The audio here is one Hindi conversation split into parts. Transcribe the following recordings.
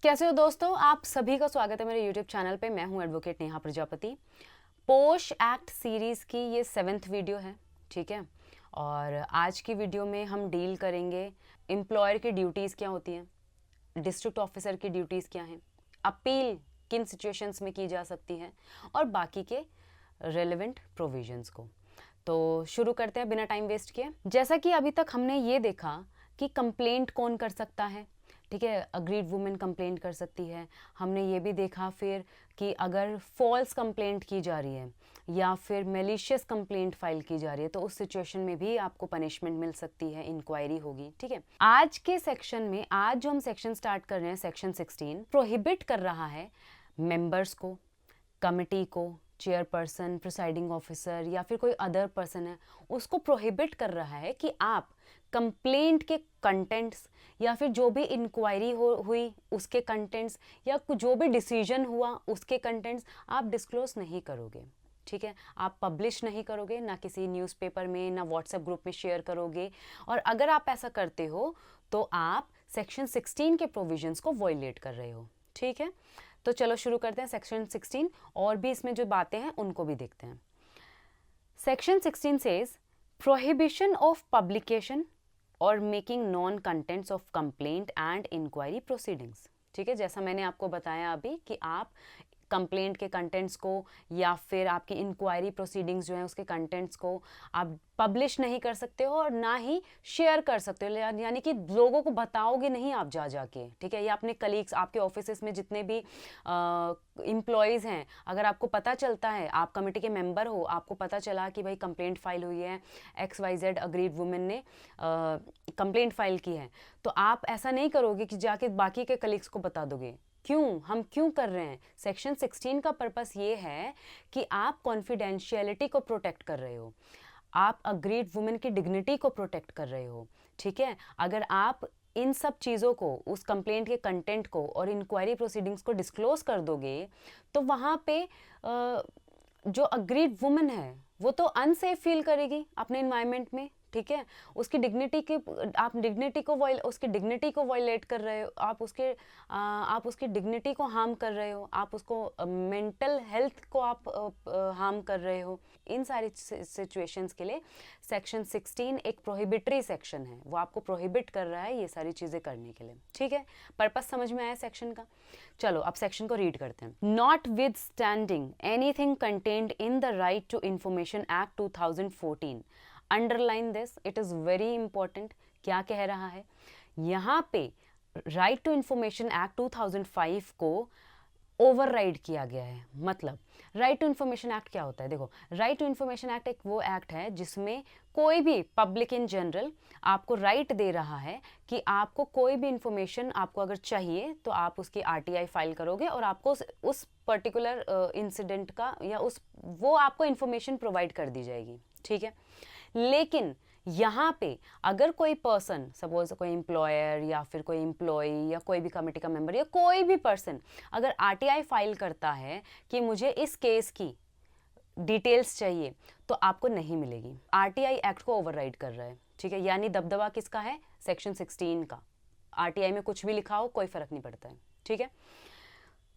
कैसे हो दोस्तों? आप सभी का स्वागत है मेरे YouTube चैनल पे। मैं हूं एडवोकेट नेहा प्रजापति। पोश एक्ट सीरीज़ की ये 7th वीडियो है, ठीक है। और आज की वीडियो में हम डील करेंगे एम्प्लॉयर की ड्यूटीज़ क्या होती हैं, डिस्ट्रिक्ट ऑफिसर की ड्यूटीज़ क्या हैं, अपील किन सिचुएशंस में की जा सकती है और बाकी के रेलेवेंट प्रोविजंस को। तो शुरू करते हैं बिना टाइम वेस्ट किए। जैसा कि अभी तक हमने ये देखा कि कंप्लेंट कौन कर सकता है, ठीक है। अग्रीड वुमेन कंप्लेंट कर सकती है। हमने ये भी देखा फिर कि अगर फॉल्स कंप्लेंट की जा रही है या फिर मेलिशियस कंप्लेंट फाइल की जा रही है तो उस सिचुएशन में भी आपको पनिशमेंट मिल सकती है, इंक्वायरी होगी, ठीक है। आज के सेक्शन में, आज जो हम सेक्शन स्टार्ट कर रहे हैं, सेक्शन 16 प्रोहिबिट कर रहा है मेंबर्स को, कमिटी को, चेयरपर्सन, प्रिसाइडिंग ऑफिसर या फिर कोई अदर पर्सन है, उसको प्रोहिबिट कर रहा है कि आप कंप्लेंट के कंटेंट्स या फिर जो भी इंक्वायरी हुई उसके कंटेंट्स या जो भी डिसीजन हुआ उसके कंटेंट्स आप डिस्क्लोज नहीं करोगे, ठीक है। आप पब्लिश नहीं करोगे, ना किसी न्यूज़पेपर में, ना व्हाट्सएप ग्रुप में शेयर करोगे। और अगर आप ऐसा करते हो तो आप सेक्शन 16 के प्रोविजंस को वॉयलेट कर रहे हो, ठीक है। तो चलो शुरू करते हैं सेक्शन 16 और भी इसमें जो बातें हैं उनको भी देखते हैं। Section 16 says prohibition of publication और making known contents of complaint and inquiry proceedings, ठीक है। जैसा मैंने आपको बताया अभी कि आप कंप्लेंट के कंटेंट्स को या फिर आपकी इंक्वायरी प्रोसीडिंग्स जो है उसके कंटेंट्स को आप पब्लिश नहीं कर सकते हो और ना ही शेयर कर सकते हो, यानी कि लोगों को बताओगे नहीं आप जा जाके, ठीक है। या अपने कलीग्स, आपके ऑफिस में जितने भी एम्प्लॉयज़ हैं, अगर आपको पता चलता है, आप कमेटी के मेंबर हो, आपको पता चला कि भाई कंप्लेंट फाइल हुई है, XYZ अग्रीड वुमेन ने कंप्लेंट फाइल की है, तो आप ऐसा नहीं करोगे कि जाके बाकी के कलीग्स को बता दोगे। हम क्यों कर रहे हैं? सेक्शन 16 का पर्पस ये है कि आप कॉन्फिडेंशियलिटी को प्रोटेक्ट कर रहे हो, आप अग्रीड वुमेन की डिग्निटी को प्रोटेक्ट कर रहे हो, ठीक है। अगर आप इन सब चीज़ों को, उस कंप्लेंट के कंटेंट को और इंक्वायरी प्रोसीडिंग्स को डिस्क्लोज कर दोगे तो वहाँ पे जो अग्रीड वुमेन है वो तो अनसेफ फील करेगी अपने इन्वायरमेंट में, ठीक है। उसकी डिग्निटी के, आप उसकी डिग्निटी को वायलेट कर रहे हो, आप उसकी डिग्निटी को हार्म कर रहे हो, आप उसको मेंटल हेल्थ को आप हार्म कर रहे हो। इन सारी सिचुएशंस के लिए सेक्शन 16 एक प्रोहिबिटरी सेक्शन है, वो आपको प्रोहिबिट कर रहा है ये सारी चीज़ें करने के लिए, ठीक है। पर्पस समझ में आया सेक्शन का? चलो अब सेक्शन को रीड करते हैं। Notwithstanding anything contained in the right to information act 2014, underline this, it is very important. क्या कह रहा है यहाँ पे? राइट टू इंफॉर्मेशन एक्ट 2005 को ओवरराइड किया गया है। मतलब राइट टू इंफॉर्मेशन एक्ट क्या होता है? देखो, राइट टू इंफॉर्मेशन एक्ट एक वो एक्ट है जिसमें कोई भी पब्लिक इन जनरल आपको राइट दे रहा है कि आपको कोई भी इंफॉर्मेशन आपको अगर चाहिए तो आप उसकी RTI फाइल करोगे और आपको उस पर्टिकुलर इंसिडेंट का या वो आपको इंफॉर्मेशन प्रोवाइड कर दी जाएगी, ठीक है। लेकिन यहाँ पे अगर कोई पर्सन, सपोज कोई एम्प्लॉयर या फिर कोई एम्प्लॉय या कोई भी कमेटी का मेंबर या कोई भी पर्सन अगर RTI फाइल करता है कि मुझे इस केस की डिटेल्स चाहिए तो आपको नहीं मिलेगी। RTI एक्ट को ओवरराइड कर रहा है, ठीक है। यानी दबदबा किसका है? सेक्शन 16 का। RTI में कुछ भी लिखा हो कोई फर्क नहीं पड़ता है, ठीक है।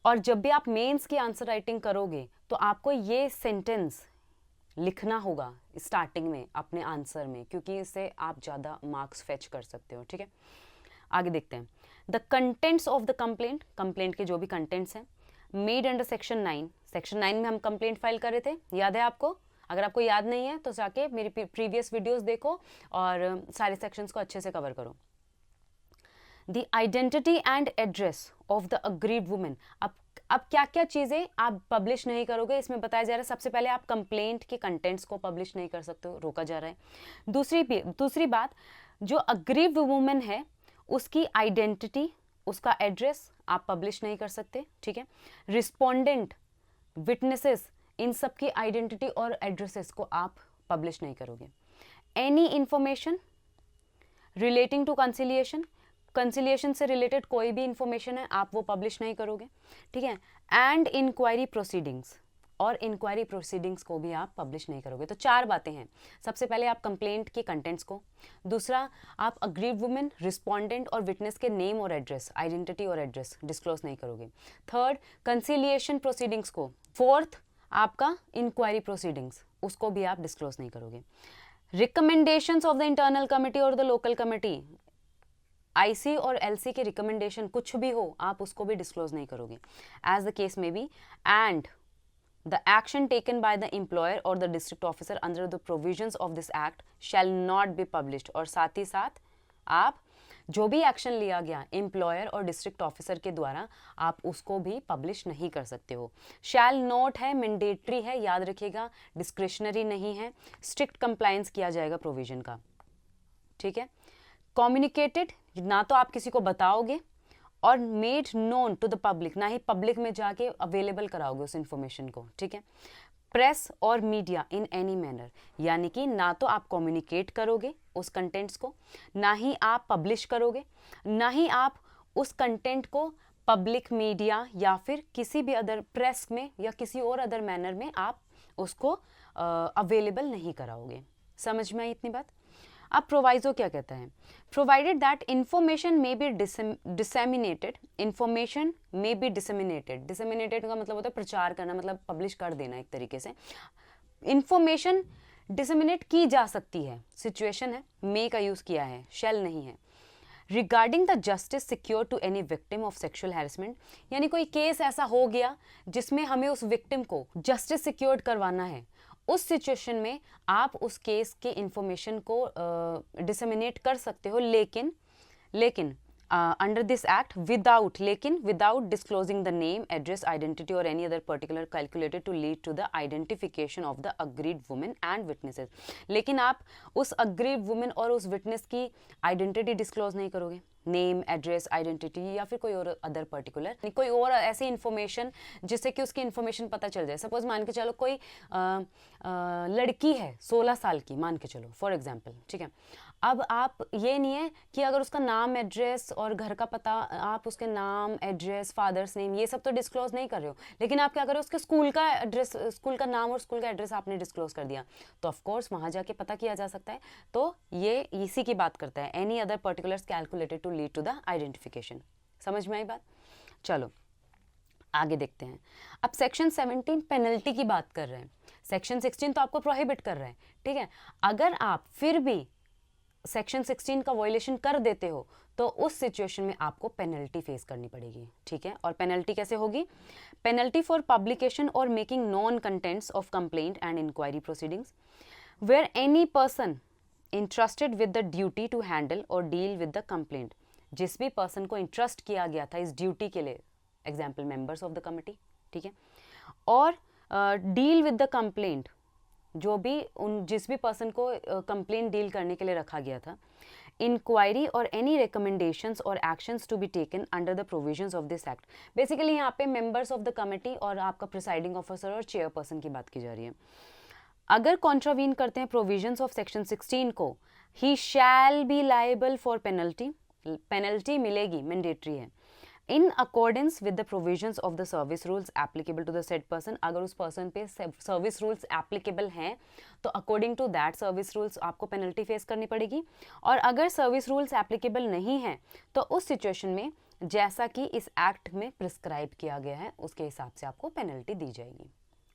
और जब भी आप मेंस की आंसर राइटिंग करोगे तो आपको ये सेंटेंस लिखना होगा स्टार्टिंग में अपने आंसर में, क्योंकि इससे आप ज़्यादा मार्क्स फेच कर सकते हो, ठीक है। आगे देखते हैं। The contents of the complaint, complaint के जो भी कंटेंट्स हैं, मेड अंडर सेक्शन 9, सेक्शन 9 में हम कंप्लेंट फाइल कर रहे थे, याद है आपको? अगर आपको याद नहीं है तो जाके मेरी प्रीवियस वीडियोस देखो और सारे सेक्शंस को अच्छे से कवर करो। The identity and address of the aggrieved women, अब क्या क्या चीज़ें आप पब्लिश नहीं करोगे इसमें बताया जा रहा है। सबसे पहले आप कंप्लेंट के कंटेंट्स को पब्लिश नहीं कर सकते हो, रोका जा रहा है। दूसरी बात, जो अग्रीड वुमेन है उसकी आइडेंटिटी, उसका एड्रेस आप पब्लिश नहीं कर सकते, ठीक है। रिस्पोंडेंट, विटनेसेस, इन सब की आइडेंटिटी और एड्रेसेस को आप पब्लिश नहीं करोगे। Any information relating to conciliation से रिलेटेड कोई भी इंफॉर्मेशन है आप वो पब्लिश नहीं करोगे, ठीक है। एंड इंक्वायरी प्रोसीडिंग्स, और इंक्वायरी प्रोसीडिंग्स को भी आप पब्लिश नहीं करोगे। तो 4 बातें हैं। सबसे पहले आप कंप्लेंट के कंटेंट्स को, दूसरा आप अग्रीव्ड वुमेन, रिस्पोंडेंट और विटनेस के नेम और एड्रेस, आइडेंटिटी और एड्रेस डिस्क्लोज नहीं करोगे। थर्ड, कंसिलिएशन प्रोसीडिंग्स को। फोर्थ, आपका इंक्वायरी प्रोसीडिंग्स, उसको भी आप डिस्क्लोज नहीं करोगे। Recommendations of the internal committee और द लोकल कमिटी, आईसी और एलसी के रिकमेंडेशन कुछ भी हो, आप उसको भी डिस्क्लोज नहीं करोगे, as the case may be. And the action taken by the employer or the district officer under the provisions of this act shall not be published। और साथ ही साथ आप जो भी एक्शन लिया गया एम्प्लॉयर और डिस्ट्रिक्ट ऑफिसर के द्वारा, आप उसको भी पब्लिश नहीं कर सकते हो। शैल नोट है, मैंडेटरी है, याद रखिएगा, डिस्क्रिशनरी नहीं है, स्ट्रिक्ट कंप्लायंस किया जाएगा प्रोविजन का, ठीक है। कम्युनिकेटेड, ना तो आप किसी को बताओगे, और made known to the public, ना ही पब्लिक में जाके अवेलेबल कराओगे उस इंफॉर्मेशन को, ठीक है। प्रेस और मीडिया इन एनी मैनर, यानी कि ना तो आप कम्युनिकेट करोगे उस कंटेंट्स को, ना ही आप पब्लिश करोगे, ना ही आप उस कंटेंट को पब्लिक मीडिया या फिर किसी भी अदर प्रेस में या किसी और अदर मैनर में आप उसको अवेलेबल नहीं कराओगे। समझ में आई इतनी बात? अब प्रोवाइजो क्या कहता है? Provided that information may be disseminated, information may be disseminated, disseminated का मतलब होता है प्रचार करना, मतलब पब्लिश कर देना एक तरीके से। इंफॉर्मेशन डिसेमिनेट की जा सकती है, सिचुएशन है, मे का यूज किया है, शेल नहीं है। Regarding the justice secure to any victim of sexual harassment, यानी कोई केस ऐसा हो गया जिसमें हमें उस विक्टिम को जस्टिस सिक्योर करवाना है, उस सिचुएशन में आप उस केस के इंफॉर्मेशन को डिसेमिनेट कर सकते हो, लेकिन under this act without disclosing the name, address, identity और any other particular calculated to lead to the identification of the aggrieved women and witnesses. लेकिन आप उस अग्रीड वुमेन और उस विटनेस की आइडेंटिटी डिस्क्लोज नहीं करोगे, नेम, एड्रेस, आइडेंटिटी या फिर कोई और अदर पर्टिकुलर, कोई और ऐसी इन्फॉर्मेशन जिससे कि उसकी इन्फॉर्मेशन पता चल जाए। सपोज मान के चलो कोई लड़की है 16 साल की, मान के चलो फॉर एग्जांपल, ठीक है। अब आप ये नहीं है कि अगर उसका नाम, एड्रेस और घर का पता, आप उसके नाम, एड्रेस, फादर्स नेम, ये सब तो डिस्क्लोज नहीं कर रहे हो, लेकिन आप क्या कर रहे हो, उसके स्कूल का एड्रेस, स्कूल का नाम और स्कूल का एड्रेस आपने डिस्क्लोज कर दिया, तो ऑफ कोर्स वहां जाके पता किया जा सकता है। तो ये इसी की बात करता है, any other particulars calculated to lead to the identification. समझ में आई बात? चलो आगे देखते हैं। अब सेक्शन 17 पेनल्टी की बात कर रहे हैं, सेक्शन 16 तो आपको प्रोहिबिट कर रहा है, ठीक है। अगर आप फिर भी सेक्शन 16 का वायलेशन कर देते हो तो उस सिचुएशन में आपको पेनल्टी फेस करनी पड़ेगी, ठीक है। और पेनल्टी कैसे होगी? पेनल्टी फॉर पब्लिकेशन और making known contents of complaint and inquiry proceedings where any person entrusted with the duty to handle और डील विद द कंप्लेंट, जिस भी पर्सन को इंट्रस्ट किया गया था इस ड्यूटी के लिए, example members of the committee, ठीक है, और डील विद द कंप्लेंट, जो भी जिस भी पर्सन को कंप्लेंट डील करने के लिए रखा गया था, इंक्वायरी और एनी रिकमेंडेशंस और actions to be taken under the provisions of this act. Basically यहाँ पे मेंबर्स ऑफ द कमिटी और आपका प्रिसाइडिंग ऑफिसर और चेयरपर्सन की बात की जा रही है। अगर कॉन्ट्रावीन करते हैं प्रोविजंस ऑफ सेक्शन 16 को, he shall be liable for penalty, penalty मिलेगी, मैंडेटरी है, in accordance with the provisions of the service rules applicable to the said person. अगर उस पर्सन पे सर्विस रूल्स एप्लीकेबल हैं तो according to that service rules आपको पेनल्टी फेस करनी पड़ेगी, और अगर सर्विस रूल्स एप्लीकेबल नहीं हैं तो उस सिचुएशन में जैसा कि इस एक्ट में प्रिस्क्राइब किया गया है उसके हिसाब से आपको पेनल्टी दी जाएगी।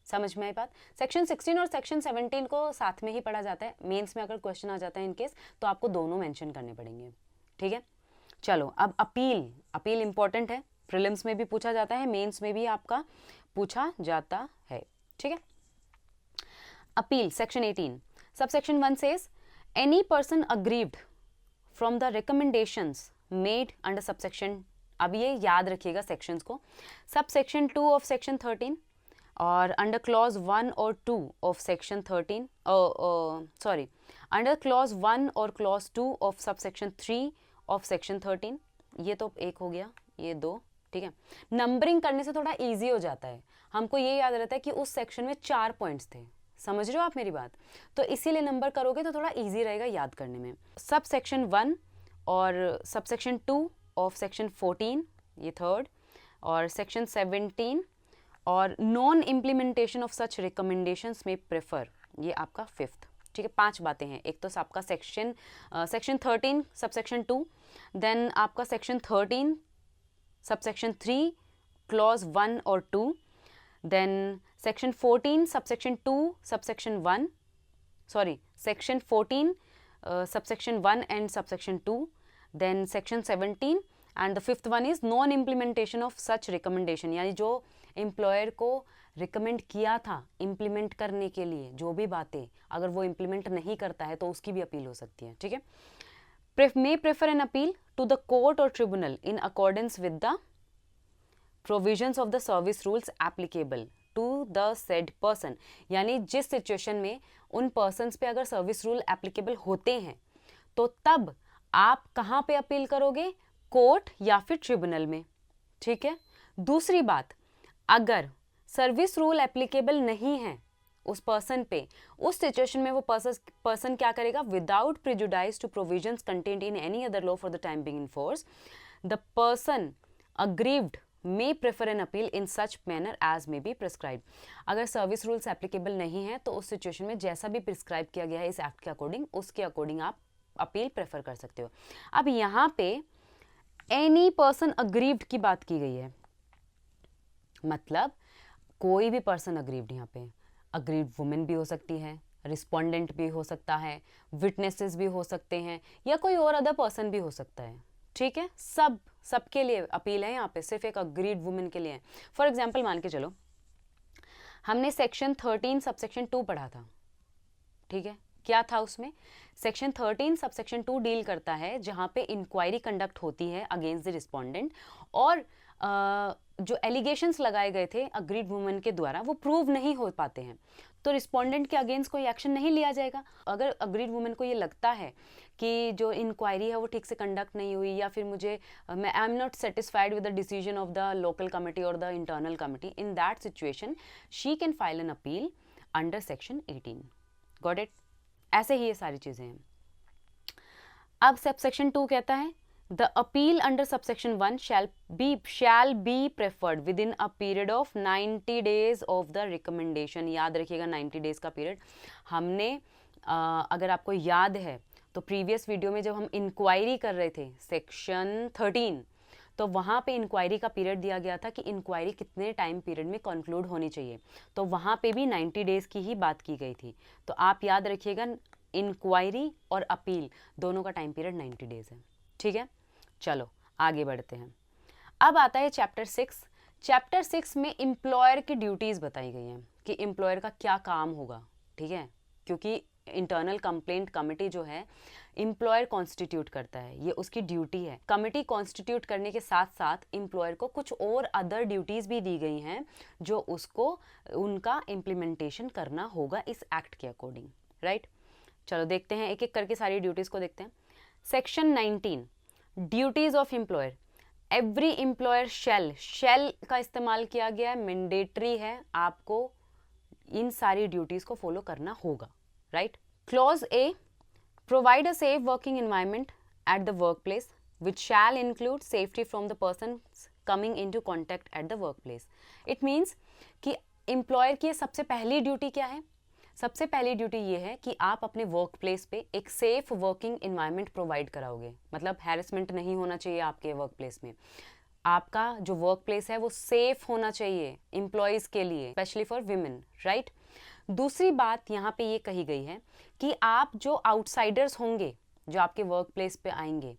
समझ में आई बात? सेक्शन 16 और सेक्शन 17 को साथ में ही पढ़ा जाता है, मेंस में अगर क्वेश्चन आ जाता है इन केस तो आपको दोनों मेंशन करने पड़ेंगे, ठीक है। चलो अब अपील इंपॉर्टेंट है, प्रीलिम्स में भी पूछा जाता है, मेंस में भी आपका पूछा जाता है, ठीक है। Appeal section 18 subsection 1 says any person aggrieved from the recommendations made under subsection, अब ये याद रखिएगा सेक्शंस को, सबसेक्शन 2 ऑफ सेक्शन 13 और अंडर क्लॉज 1 और 2 ऑफ सेक्शन 13, अंडर क्लॉज 1 और clause 2 of subsection 3 of section 13, ये तो एक हो गया, ये 2, ठीक है। नंबरिंग करने से थोड़ा इजी हो जाता है, हमको ये याद रहता है कि उस सेक्शन में 4 पॉइंट्स थे, समझ रहे हो आप मेरी बात, तो इसीलिए नंबर करोगे तो थोड़ा इजी रहेगा याद करने में। सब सेक्शन 1 और सब सेक्शन 2 ऑफ सेक्शन 14, ये 3rd, और सेक्शन 17 और non implementation of such recommendations में प्रेफर, ये आपका 5th। ठीक है, 5 बातें हैं। एक तो आपका सेक्शन 13 सबसेक्शन 2, देन आपका सेक्शन 13 सबसेक्शन 3 क्लॉज 1 और 2, then section 14 subsection 2 subsection 1, sorry section 14 subsection 1 and subsection 2, then section 17 and the 5th one is non implementation of such recommendation, यानी जो एम्प्लॉयर को रिकमेंड किया था इम्प्लीमेंट करने के लिए, जो भी बातें अगर वो इम्प्लीमेंट नहीं करता है तो उसकी भी अपील हो सकती है। ठीक है, may prefer an appeal to the court or tribunal in accordance with the provisions of the service rules applicable to the said person, यानी जिस सिचुएशन में उन पर्सन्स पे अगर सर्विस रूल एप्लीकेबल होते हैं तो तब आप कहाँ पे अपील करोगे, कोर्ट या फिर ट्रिब्यूनल में। ठीक है, दूसरी बात, अगर सर्विस रूल एप्लीकेबल नहीं है उस पर्सन पे, उस सिचुएशन में वो पर्सन क्या करेगा, without prejudice to provisions contained in any other law for the time being in force, the person aggrieved may prefer an appeal in such manner as may be prescribed। अगर सर्विस रूल्स एप्लीकेबल नहीं है तो उस सिचुएशन में जैसा भी प्रिस्क्राइब किया गया है इस एक्ट के अकॉर्डिंग, उसके अकॉर्डिंग आप अपील प्रेफर कर सकते हो। अब यहाँ पे एनी पर्सन अग्रीव्ड की बात की गई है, मतलब कोई भी पर्सन अग्रीव्ड, यहाँ पे अग्रीव्ड वुमेन भी हो सकती है, रिस्पोंडेंट भी हो सकता है, विटनेसेस भी हो सकते हैं, या कोई और अदर पर्सन भी हो सकता है। ठीक है, सबके लिए अपील है, यहाँ पे सिर्फ एक अग्रीड वुमेन के लिए है। फॉर एग्जाम्पल मान के चलो हमने सेक्शन 13 सबसेक्शन 2 पढ़ा था। ठीक है, क्या था उसमें, सेक्शन 13 सबसेक्शन 2 डील करता है जहाँ पे इंक्वायरी कंडक्ट होती है अगेंस्ट द रिस्पोंडेंट, और जो एलिगेशंस लगाए गए थे अग्रीड वुमेन के द्वारा वो प्रूव नहीं हो पाते हैं तो रिस्पोंडेंट के अगेंस्ट कोई एक्शन नहीं लिया जाएगा। अगर अग्रीड वुमेन को ये लगता है कि जो इंक्वायरी है वो ठीक से कंडक्ट नहीं हुई, या फिर मैं I am not satisfied with the decision of the local committee और the internal committee, in that situation she can file an appeal under section 18। Got it? ऐसे ही ये सारी चीज़ें हैं। अब सबसेक्शन 2 कहता है The appeal under subsection 1 shall be preferred within a period of 90 days of the recommendation। याद रखिएगा 90 डेज का पीरियड। हमने अगर आपको याद है तो प्रीवियस वीडियो में जब हम इंक्वायरी कर रहे थे सेक्शन 13, तो वहाँ पे इंक्वायरी का पीरियड दिया गया था कि इंक्वायरी कितने टाइम पीरियड में कंक्लूड होनी चाहिए, तो वहाँ पे भी 90 डेज की ही बात की गई थी। तो आप याद रखिएगा इंक्वायरी और अपील दोनों का टाइम पीरियड 90 डेज है। ठीक है, चलो आगे बढ़ते हैं। अब आता है चैप्टर 6। चैप्टर 6 में एम्प्लॉयर की ड्यूटीज़ बताई गई हैं कि एम्प्लॉयर का क्या काम होगा। ठीक है, क्योंकि इंटरनल कंप्लेंट कमेटी जो है एम्प्लॉयर कॉन्स्टिट्यूट करता है, ये उसकी ड्यूटी है। कमेटी कॉन्स्टिट्यूट करने के साथ साथ एम्प्लॉयर को कुछ और अदर ड्यूटीज़ भी दी गई हैं जो उसको उनका इम्प्लीमेंटेशन करना होगा इस एक्ट के अकॉर्डिंग। राइट, चलो देखते हैं, एक एक करके सारी ड्यूटीज़ को देखते हैं। Section 19 duties of employer. Every employer shall का इस्तेमाल किया गया है, मैंडेटरी है, आपको इन सारी ड्यूटीज को फॉलो करना होगा। Right, clause A, provide a safe working environment at the work place which shall include safety from the person coming into contact at the work place. It means कि एम्प्लॉयर की सबसे पहली ड्यूटी क्या है, सबसे पहली ड्यूटी ये है कि आप अपने वर्क प्लेस पे एक सेफ वर्किंग एनवायरनमेंट प्रोवाइड कराओगे। मतलब हैरेसमेंट नहीं होना चाहिए आपके वर्क प्लेस में, आपका जो वर्क प्लेस है वो सेफ होना चाहिए एम्प्लॉयज़ के लिए, स्पेशली फॉर विमेन। राइट, दूसरी बात यहाँ पे ये कही गई है कि आप जो आउटसाइडर्स होंगे जो आपके वर्क प्लेस पे आएंगे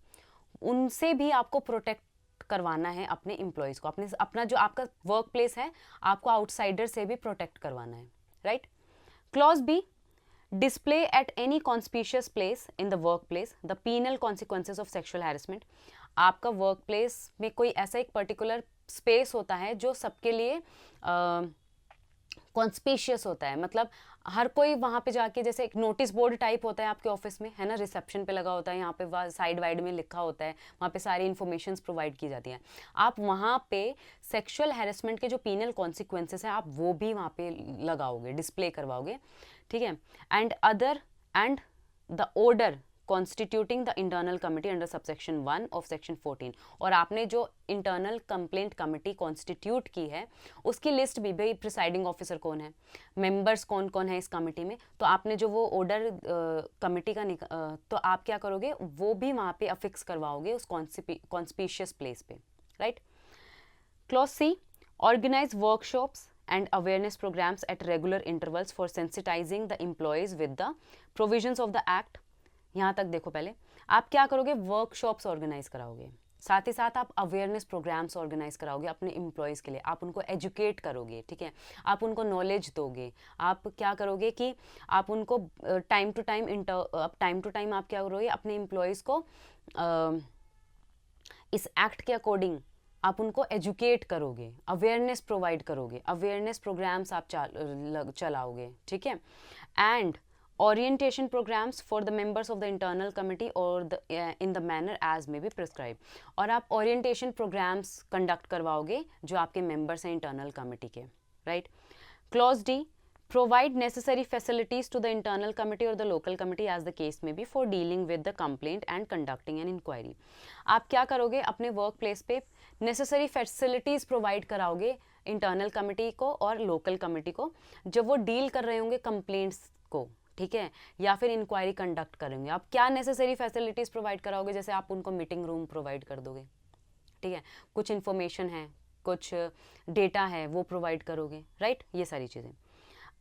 उनसे भी आपको प्रोटेक्ट करवाना है अपने एम्प्लॉयज़ को। अपना जो आपका वर्क प्लेस है आपको आउटसाइडर से भी प्रोटेक्ट करवाना है। Right, Clause B, display at any conspicuous place in the workplace the penal consequences of sexual harassment। आपका वर्क प्लेस में कोई ऐसा एक पर्टिकुलर स्पेस होता है जो सबके लिए कॉन्स्पिशियस होता है, मतलब हर कोई वहाँ पे जाके, जैसे एक नोटिस बोर्ड टाइप होता है आपके ऑफिस में, है ना, रिसेप्शन पे लगा होता है, यहाँ पे साइड वाइड में लिखा होता है, वहाँ पे सारी इन्फॉर्मेशंस प्रोवाइड की जाती हैं। आप वहाँ पे सेक्सुअल हैरेसमेंट के जो पीनल कॉन्सिक्वेंसेस हैं आप वो भी वहाँ पे लगाओगे, डिस्प्ले करवाओगे। ठीक है, and the order constituting the internal committee under subsection 1 of section 14। और आपने जो इंटरनल कंप्लेंट कमिटी कॉन्स्टिट्यूट की है उसकी लिस्ट भी, भाई प्रिसाइडिंग ऑफिसर कौन है, मेंबर्स कौन कौन है इस कमिटी में, तो आपने जो वो ऑर्डर कमिटी का तो आप क्या करोगे, वो भी वहाँ पे अफिक्स करवाओगे उस कॉन्स्पिशियस प्लेस पे, right. Clause C, organise workshops and awareness programs at regular intervals for sensitizing the employees with the provisions of the act। यहाँ तक देखो, पहले आप क्या करोगे, वर्कशॉप्स ऑर्गेनाइज कराओगे, साथ ही साथ आप अवेयरनेस प्रोग्राम्स ऑर्गेनाइज कराओगे अपने एम्प्लॉयज़ के लिए, आप उनको एजुकेट करोगे, ठीक है, आप उनको नॉलेज दोगे, आप क्या करोगे कि आप उनको टाइम टू टाइम आप क्या करोगे, अपने एम्प्लॉयज़ को इस एक्ट के अकॉर्डिंग आप उनको एजुकेट करोगे, अवेयरनेस प्रोवाइड करोगे, अवेयरनेस प्रोग्राम्स आप चलाओगे, ठीक है, and orientation programs for the members of the internal committee or in the manner as may be prescribed। और आप orientation programs conduct करवाओगे जो आपके members हैं internal committee के, right। Clause D, provide necessary facilities to the internal committee or the local committee as the case may be for dealing with the complaint and conducting an inquiry। आप क्या करोगे, अपने वर्क प्लेस पे नेसेसरी फैसिलिटीज़ प्रोवाइड कराओगे इंटरनल कमिटी को और लोकल कमिटी को जब वो डील कर रहे होंगे कंप्लेंट्स को, ठीक है, या फिर इंक्वायरी कंडक्ट करेंगे। आप क्या नेसेसरी फैसिलिटीज़ प्रोवाइड कराओगे, जैसे आप उनको मीटिंग रूम प्रोवाइड कर दोगे, ठीक है, कुछ इन्फॉर्मेशन है, कुछ डेटा है, वो प्रोवाइड करोगे, राइट, ये सारी चीज़ें।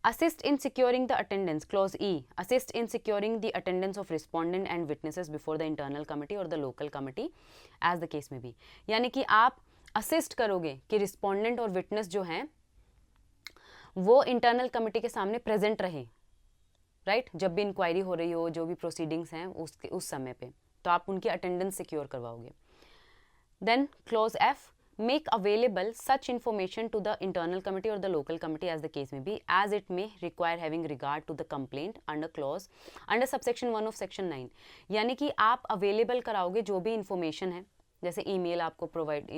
Assist in securing the attendance, clause E, assist in securing the attendance of respondent and witnesses before the internal committee or the local committee as the case may be। यानी कि आप असिस्ट करोगे कि रिस्पोंडेंट और विटनेस जो हैं वो इंटरनल कमिटी के सामने प्रेजेंट रहे, राइट, जब भी इंक्वायरी हो रही हो, जो भी प्रोसीडिंग्स हैं उस समय पे, तो आप उनकी अटेंडेंस सिक्योर करवाओगे। Then clause F, make available such information to the internal committee or the local committee as the case may be as it may require having regard to the complaint under subsection 1 of section 9। यानी कि आप अवेलेबल कराओगे जो भी इंफॉर्मेशन है, जैसे ईमेल आपको प्रोवाइड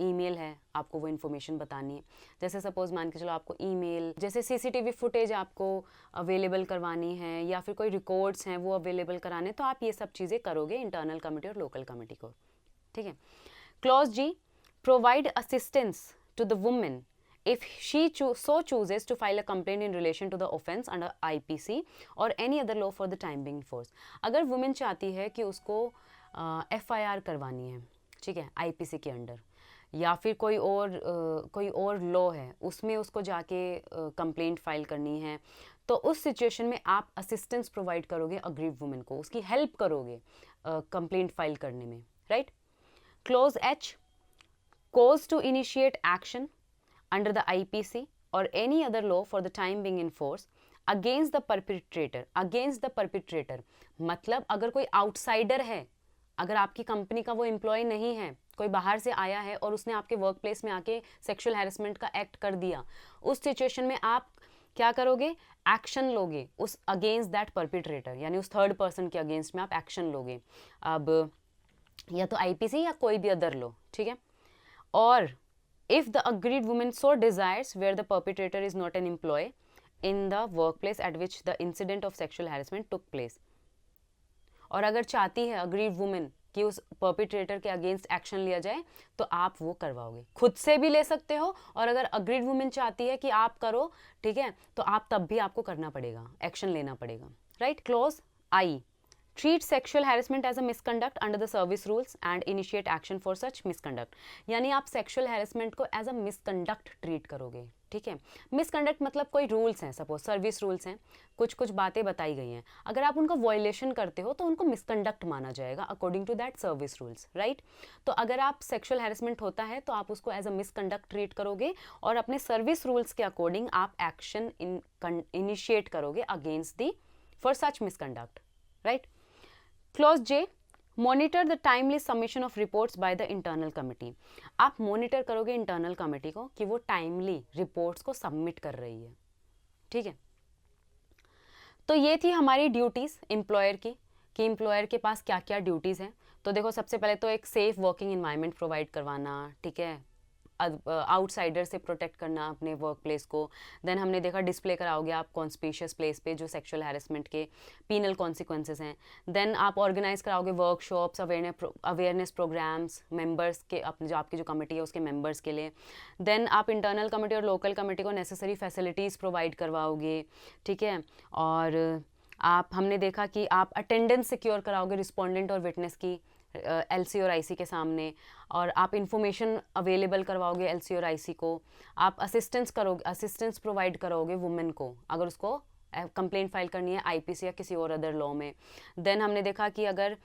ईमेल है, आपको वो इन्फॉर्मेशन बतानी है, जैसे सपोज मान के चलो आपको ईमेल, जैसे सीसीटीवी फुटेज आपको अवेलेबल करवानी है या फिर कोई रिकॉर्ड्स हैं वो अवेलेबल कराने, तो आप ये सब चीज़ें करोगे इंटरनल कमिटी और लोकल कमिटी को, ठीक है। Clause ji, provide assistance to the woman if she so chooses to file a complaint in relation to the offence under IPC or any other law for the time being force। अगर वुमेन चाहती है कि उसको FIR करवानी है, ठीक है, IPC के अंडर, या फिर कोई और लॉ है उसमें उसको जाके कंप्लेंट फाइल करनी है, तो उस सिचुएशन में आप असिस्टेंस प्रोवाइड करोगे अग्रीव वुमेन को, उसकी हेल्प करोगे कंप्लेंट फाइल करने में, right. Close H, cause to initiate action under the IPC or any other law for the time being in force against the perpetrator। मतलब अगर कोई आउटसाइडर है, अगर आपकी कंपनी का वो एम्प्लॉय नहीं है, कोई बाहर से आया है और उसने आपके वर्क प्लेस में आके सेक्सुअल हैरेसमेंट का एक्ट कर दिया, उस सिचुएशन में आप क्या करोगे, एक्शन लोगे उस अगेंस्ट दैट परपिट्रेटर, यानी उस थर्ड पर्सन के अगेंस्ट में आप एक्शन लोगे, अब या तो IPC या कोई भी अदर लॉ, ठीक है। और if the aggrieved woman so desires where the perpetrator is not an employee in the workplace at which the incident of sexual harassment took place। और अगर चाहती है aggrieved woman कि उस perpetrator के अगेंस्ट एक्शन लिया जाए तो आप वो करवाओगे, खुद से भी ले सकते हो, और अगर aggrieved woman चाहती है कि आप करो, ठीक है, तो आप तब भी आपको करना पड़ेगा, एक्शन लेना पड़ेगा, right. Close I, treat sexual harassment as a misconduct under the service rules and initiate action for such misconduct। यानी आप sexual harassment को as a misconduct treat करोगे, ठीक है। misconduct मतलब कोई rules हैं, सपोज सर्विस रूल्स हैं, कुछ बातें बताई गई हैं, अगर आप उनको वायलेशन करते हो तो उनको misconduct माना जाएगा according to that service rules, right. तो अगर आप sexual harassment होता है तो आप उसको as a misconduct treat करोगे और अपने सर्विस रूल्स के अकॉर्डिंग आप एक्शन इनिशिएट करोगे against the for such misconduct, right. Clause J, monitor the timely submission of reports by the internal committee. आप मॉनिटर करोगे इंटरनल कमिटी को कि वो टाइमली रिपोर्ट्स को सबमिट कर रही है, ठीक है। तो ये थी हमारी ड्यूटीज एम्प्लॉयर की, कि एम्प्लॉयर के पास क्या क्या ड्यूटीज़ हैं। तो देखो, सबसे पहले तो एक सेफ वर्किंग एनवायरनमेंट प्रोवाइड करवाना, ठीक है, आउटसाइडर से प्रोटेक्ट करना अपने वर्क प्लेस को। देन हमने देखा डिस्प्ले कराओगे आप कॉन्स्पिशियस प्लेस पे जो सेक्सुअल हैरेसमेंट के पीनल कॉन्सिक्वेंसेस हैं। देन आप ऑर्गेनाइज कराओगे वर्कशॉप्स, अवेयरनेस प्रोग्राम्स मेंबर्स के, अपने जो आपकी जो कमेटी है उसके मेंबर्स के लिए। देन आप इंटरनल कमेटी और लोकल कमेटी को नेसेसरी फैसिलिटीज़ प्रोवाइड करवाओगे, ठीक है। और हमने देखा कि आप अटेंडेंस सिक्योर कराओगे रिस्पोंडेंट और विटनेस की एलसी और आईसी के सामने, और आप इंफॉर्मेशन अवेलेबल करवाओगे एलसी और आईसी को। आप असिस्टेंस प्रोवाइड करोगे वुमेन को अगर उसको कंप्लेंट फाइल करनी है आईपीसी या किसी और अदर लॉ में। देन हमने देखा कि अगर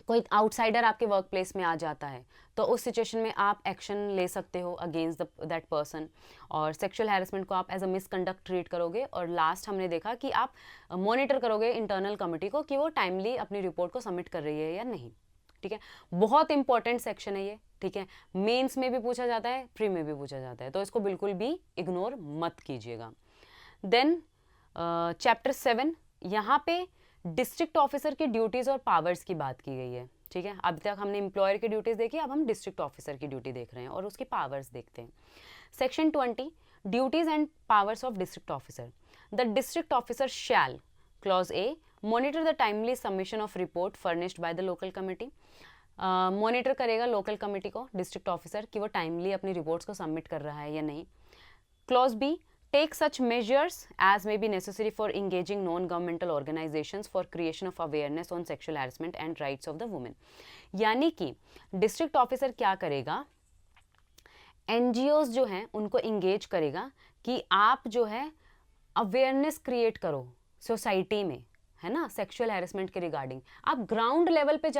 कोई आउटसाइडर आपके वर्क प्लेस में आ जाता है तो उस सिचुएशन में आप एक्शन ले सकते हो अगेंस्ट दैट पर्सन, और सेक्सुअल हैरेसमेंट को आप एज अ मिसकंडक्ट ट्रीट करोगे। और लास्ट हमने देखा कि आप मॉनिटर करोगे इंटरनल कमेटी को कि वो टाइमली अपनी रिपोर्ट को सबमिट कर रही है या नहीं, ठीक है। बहुत इंपॉर्टेंट सेक्शन है ये, ठीक है। मेंस में भी पूछा जाता है, प्री में भी पूछा जाता है, तो इसको बिल्कुल भी इग्नोर मत कीजिएगा। देन चैप्टर 7, यहाँ पे डिस्ट्रिक्ट ऑफिसर की ड्यूटीज़ और पावर्स की बात की गई है, ठीक है। अभी तक हमने एम्प्लॉयर की ड्यूटीज़ देखी, अब हम डिस्ट्रिक्ट ऑफिसर की ड्यूटी देख रहे हैं और उसकी पावर्स देखते हैं। Section 20, duties and powers of district officer. The district officer shall, clause A, monitor the timely submission of report furnished by the local committee. Monitor करेगा लोकल कमेटी को डिस्ट्रिक्ट ऑफिसर कि वो टाइमली अपनी रिपोर्ट्स को सबमिट कर रहा है या नहीं। Clause B, take such measures as may be necessary for engaging non-governmental organizations for creation of awareness on sexual harassment and rights of the women। यानी कि डिस्ट्रिक्ट ऑफिसर क्या करेगा, एनजीओज जो हैं उनको इंगेज करेगा कि आप जो है अवेयरनेस क्रिएट करो सोसाइटी में, है ना, सेक्सुअल हैरेसमेंट के रिगार्डिंग। आप ग्राउंड लेवल पे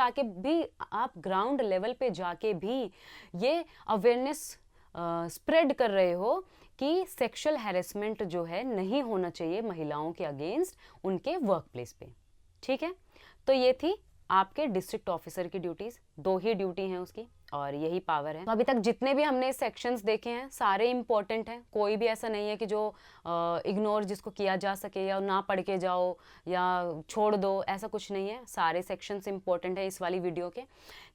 जाके भी ये अवेयरनेस स्प्रेड कर रहे हो कि सेक्सुअल हैरेसमेंट जो है नहीं होना चाहिए महिलाओं के अगेंस्ट उनके वर्क प्लेस पे, ठीक है। तो ये थी आपके डिस्ट्रिक्ट ऑफिसर की ड्यूटीज, 2 ही ड्यूटी हैं उसकी और यही पावर है। तो अभी तक जितने भी हमने सेक्शंस देखे हैं सारे इंपॉर्टेंट हैं, कोई भी ऐसा नहीं है कि जो इग्नोर जिसको किया जा सके या ना पढ़ के जाओ या छोड़ दो, ऐसा कुछ नहीं है। सारे सेक्शंस इंपॉर्टेंट है इस वाली वीडियो के।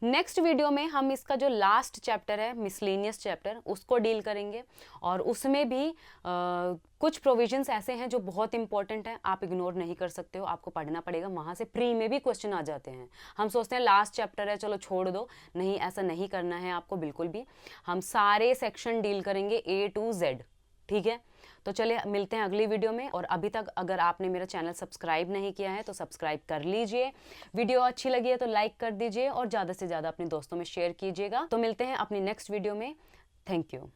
नेक्स्ट वीडियो में हम इसका जो लास्ट चैप्टर है मिसलेनियस चैप्टर उसको डील करेंगे, और उसमें भी कुछ प्रोविजंस ऐसे हैं जो बहुत इंपॉर्टेंट हैं, आप इग्नोर नहीं कर सकते हो, आपको पढ़ना पड़ेगा। वहाँ से प्री में भी क्वेश्चन आ जाते हैं। हम सोचते हैं लास्ट चैप्टर है चलो छोड़ दो, नहीं, ऐसा नहीं करना है आपको बिल्कुल भी। हम सारे सेक्शन डील करेंगे A to Z, ठीक है। तो चलिए मिलते हैं अगली वीडियो में। और अभी तक अगर आपने मेरा चैनल सब्सक्राइब नहीं किया है तो सब्सक्राइब कर लीजिए। वीडियो अच्छी लगी है तो लाइक कर दीजिए और ज़्यादा से ज़्यादा अपने दोस्तों में शेयर कीजिएगा। तो मिलते हैं अपनी नेक्स्ट वीडियो में। Thank you.